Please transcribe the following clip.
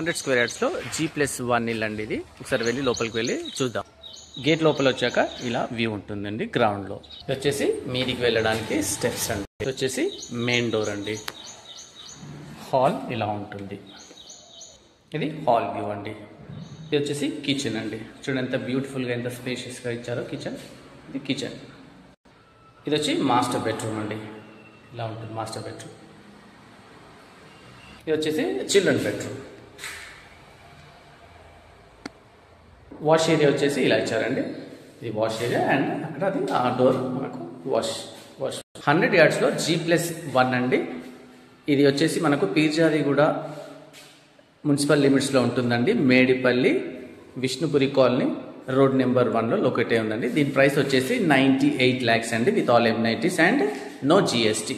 100 square యార్డ్స్లో G+1 ఇల్లు అండి ఇది. ఒకసారి వెళ్ళి లోపలికి వెళ్ళి చూద్దాం. గేట్ లోపల వచ్చాక ఇలా వ్యూ ఉంటుందండి గ్రౌండ్లో. ఇది వచ్చేసి మీదికి వెళ్ళడానికి స్టెప్స్ అండి. ఇది వచ్చేసి మెయిన్ డోర్ అండి. హాల్ ఇలా ఉంటుంది. ఇది హాల్ వ్యూ అండి. ఇది వచ్చేసి కిచెన్ అండి. చూడండి ఎంత బ్యూటిఫుల్గా ఎంత స్పేషియస్గా ఇచ్చారో కిచెన్. ఇది కిచెన్. ఇది వచ్చి మాస్టర్ బెడ్రూమ్ అండి. ఇలా ఉంటుంది మాస్టర్ బెడ్రూమ్. ఇది వచ్చేసి చిల్డ్రన్ బెడ్రూమ్. వాష్ ఏరియా వచ్చేసి ఇలా ఇచ్చారండి. ఇది వాష్ ఏరియా అండ్ అక్కడ అది ఆ డోర్ మనకు వాష్ 100 యార్డ్స్లో G+1 అండి. ఇది వచ్చేసి మనకు పీర్జాదిగూడ మున్సిపల్ లిమిట్స్లో ఉంటుందండి. Medipally Vishnupuri colony road number 1లో లొకేట్ అయి ఉందండి. దీని ప్రైస్ వచ్చేసి 98 lakhs అండి with all amenities and no GST.